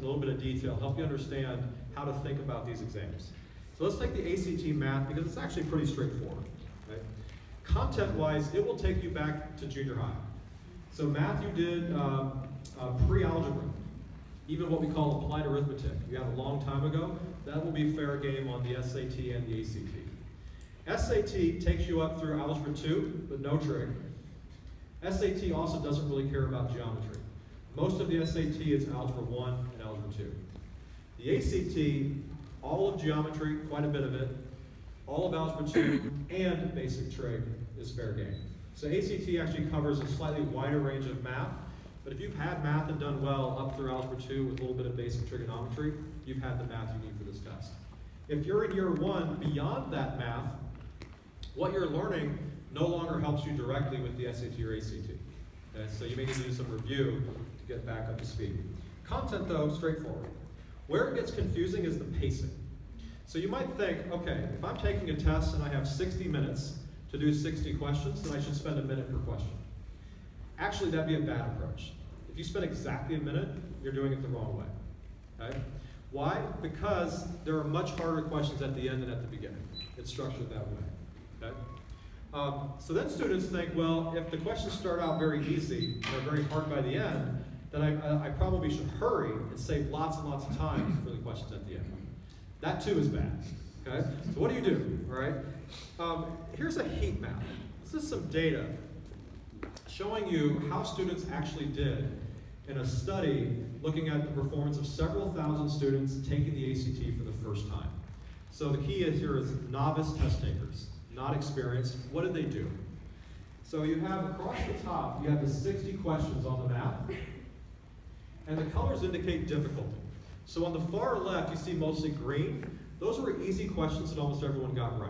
little bit of detail, help you understand how to think about these exams. So let's take the ACT math because it's actually pretty straightforward. Right? Content-wise, it will take you back to junior high. So math you did pre-algebra, even what we call applied arithmetic. You had a long time ago. That will be fair game on the SAT and the ACT. SAT takes you up through Algebra 2, but no trig. SAT also doesn't really care about geometry. Most of the SAT is Algebra 1 and Algebra 2. The ACT, all of geometry, quite a bit of it, all of Algebra 2, and basic trig is fair game. So ACT actually covers a slightly wider range of math, but if you've had math and done well up through Algebra 2 with a little bit of basic trigonometry, you've had the math you need for this test. If you're in year 1, beyond that math, what you're learning no longer helps you directly with the SAT or ACT. Okay? So you may need to do some review to get back up to speed. Content, though, straightforward. Where it gets confusing is the pacing. So you might think, okay, if I'm taking a test and I have 60 minutes to do 60 questions, then I should spend a minute per question. Actually, that'd be a bad approach. If you spend exactly a minute, you're doing it the wrong way. Okay? Why? Because there are much harder questions at the end than at the beginning. It's structured that way. Okay? So then students think, well, if the questions start out very easy and are very hard by the end, then I probably should hurry and save lots and lots of time for the questions at the end. That too is bad. Okay? So what do? All right? Here's a heat map. This is some data showing you how students actually did in a study looking at the performance of several thousand students taking the ACT for the first time. So the key here is novice test takers, not experienced. What did they do? So you have across the top, you have the 60 questions on the map, and the colors indicate difficulty. So on the far left, you see mostly green. Those were easy questions that almost everyone got right.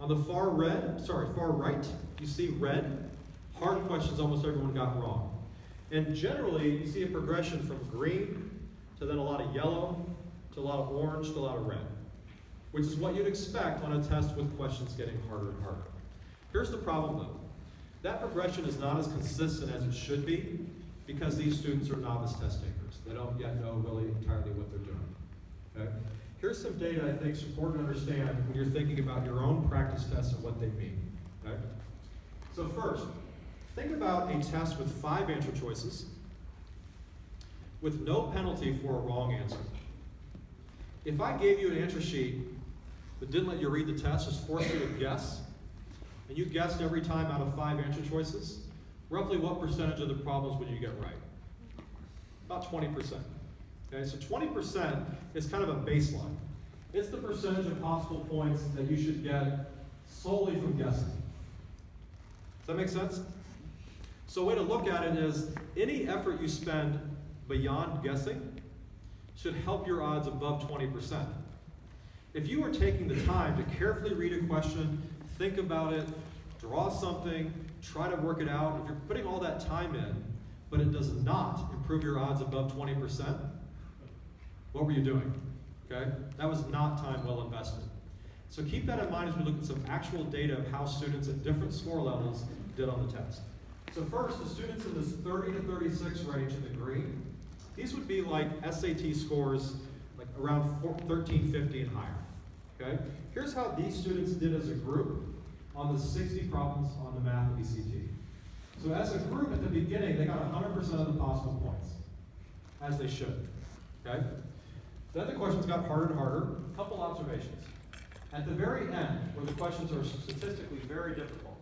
On the far right, you see red. Hard questions almost everyone got wrong. And generally, you see a progression from green to then a lot of yellow, to a lot of orange, to a lot of red, which is what you'd expect on a test with questions getting harder and harder. Here's the problem though. That progression is not as consistent as it should be because these students are novice test takers. They don't yet know really entirely what they're doing. Okay? Here's some data I think is important to understand when you're thinking about your own practice tests and what they mean. Okay? So first, think about a test with 5 answer choices with no penalty for a wrong answer. If I gave you an answer sheet but didn't let you read the test, just forced you to guess, and you guessed every time out of 5 answer choices, roughly what percentage of the problems would you get right? About 20%. Okay, so 20% is kind of a baseline. It's the percentage of possible points that you should get solely from guessing. Does that make sense? So a way to look at it is any effort you spend beyond guessing should help your odds above 20%. If you are taking the time to carefully read a question, think about it, draw something, try to work it out, if you're putting all that time in, but it does not improve your odds above 20%, what were you doing? Okay? That was not time well invested. So keep that in mind as we look at some actual data of how students at different score levels did on the test. So first, the students in this 30 to 36 range in the green, these would be like SAT scores like around 1350 and higher. Okay? Here's how these students did as a group on the 60 problems on the math ECT. So as a group at the beginning, they got 100% of the possible points, as they should. Okay? Then the questions got harder and harder. A couple observations. At the very end, where the questions are statistically very difficult,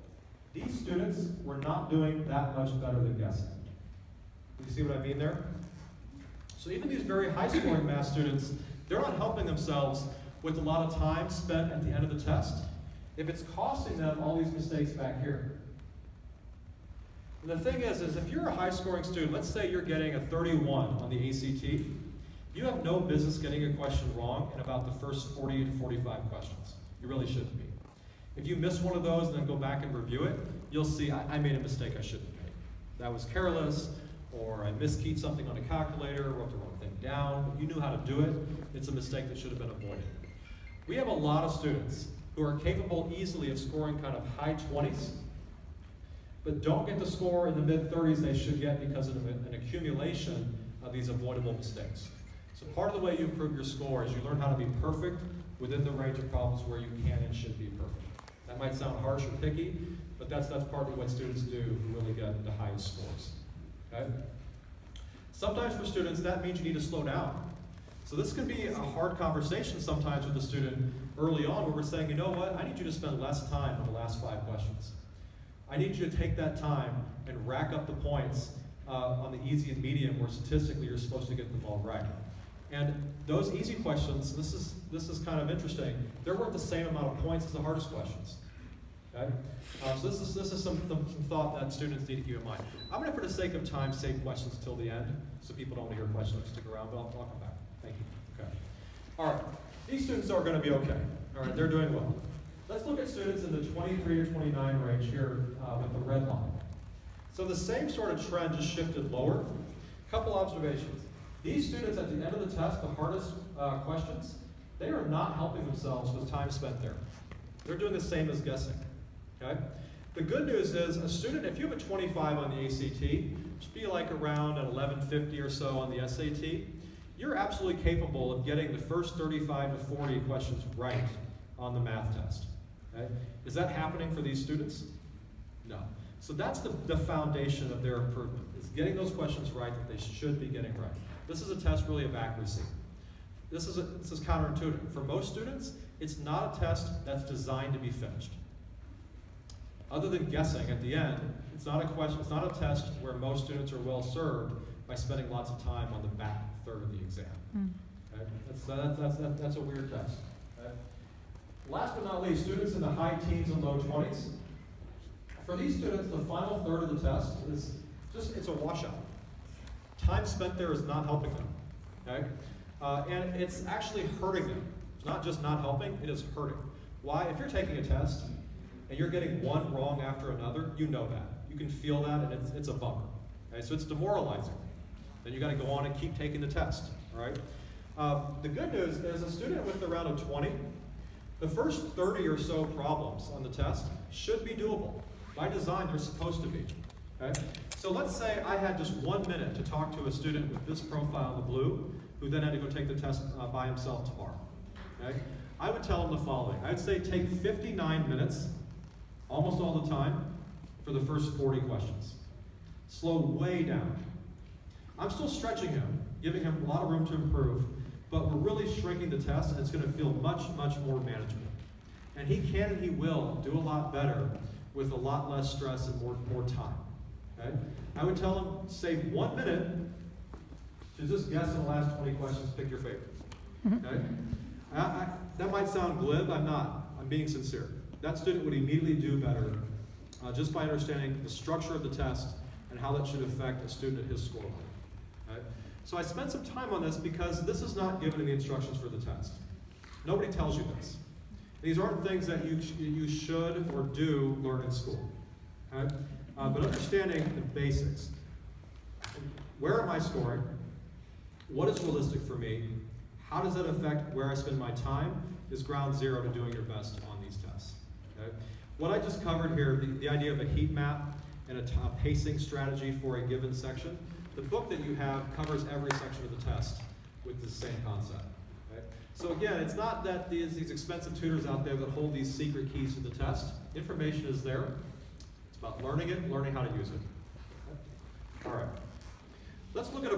these students were not doing that much better than guessing. Do you see what I mean there? So even these very high-scoring math students, they're not helping themselves with a lot of time spent at the end of the test if it's costing them all these mistakes back here. And the thing is if you're a high-scoring student, let's say you're getting a 31 on the ACT, you have no business getting a question wrong in about the first 40 to 45 questions. You really shouldn't be. If you miss one of those and then go back and review it, you'll see I made a mistake I shouldn't have made. That was careless, or I miskeyed something on a calculator, wrote the wrong thing down, but you knew how to do it. It's a mistake that should have been avoided. We have a lot of students who are capable easily of scoring kind of high 20s, but don't get the score in the mid-30s they should get because of an accumulation of these avoidable mistakes. So part of the way you improve your score is you learn how to be perfect within the range of problems where you can and should be perfect. That might sound harsh or picky, but that's partly what students do who really get the highest scores. Okay? Sometimes for students, that means you need to slow down. So this can be a hard conversation sometimes with the student early on where we're saying, you know what, I need you to spend less time on the last 5 questions. I need you to take that time and rack up the points on the easy and medium where statistically you're supposed to get them all right. And those easy questions, this is kind of interesting, they're worth the same amount of points as the hardest questions. Okay? So this is some thought that students need to keep in mind. I'm going to, for the sake of time, save questions until the end, so people don't want to hear questions, stick around, but I'll come back. Thank you. Okay. All right. These students are going to be okay. All right, they're doing well. Let's look at students in the 23 to 29 range here with the red line. So the same sort of trend just shifted lower. Couple observations. These students at the end of the test, the hardest questions, they are not helping themselves with time spent there. They're doing the same as guessing. Okay? The good news is a student, if you have a 25 on the ACT, just be like around an 1150 or so on the SAT, you're absolutely capable of getting the first 35 to 40 questions right on the math test. Okay? Is that happening for these students? No. So that's the foundation of their improvement, is getting those questions right that they should be getting right. This is a test really of accuracy. This is counterintuitive. For most students, it's not a test that's designed to be finished. Other than guessing at the end, it's not a test where most students are well served by spending lots of time on the back third of the exam. Okay? That's a weird test. Okay? Last but not least, students in the high teens and low 20s. For these students, the final third of the test it's a washout. Time spent there is not helping them. Okay? And it's actually hurting them. It's not just not helping, it is hurting. Why? If you're taking a test and you're getting one wrong after another, you know that. You can feel that, and it's a bummer. Okay? So it's demoralizing. Then you got to go on and keep taking the test. All right? The good news is a student with around a 20, the first 30 or so problems on the test should be doable. By design, they're supposed to be. Okay? So let's say I had just 1 minute to talk to a student with this profile in the blue, who then had to go take the test by himself tomorrow. Okay? I would tell him the following. I'd say take 59 minutes, almost all the time, for the first 40 questions. Slow way down. I'm still stretching him, giving him a lot of room to improve, but we're really shrinking the test, and it's going to feel much, much more manageable. And he can and he will do a lot better with a lot less stress and more time. Okay? I would tell him, save 1 minute to just guess in the last 20 questions, pick your favorite. Okay? That might sound glib, I'm not. I'm being sincere. That student would immediately do better just by understanding the structure of the test and how that should affect a student at his score line. Okay? So I spent some time on this because this is not given in the instructions for the test. Nobody tells you this. These aren't things that you should or do learn in school. Okay? But understanding the basics. Where am I scoring? What is realistic for me? How does that affect where I spend my time? Is ground zero to doing your best on these tests. Okay? What I just covered here, the idea of a heat map and a pacing strategy for a given section, the book that you have covers every section of the test with the same concept. Okay? So again, it's not that these expensive tutors out there that hold these secret keys to the test. Information is there. It's about learning it, learning how to use it. Okay? All right. Let's look at a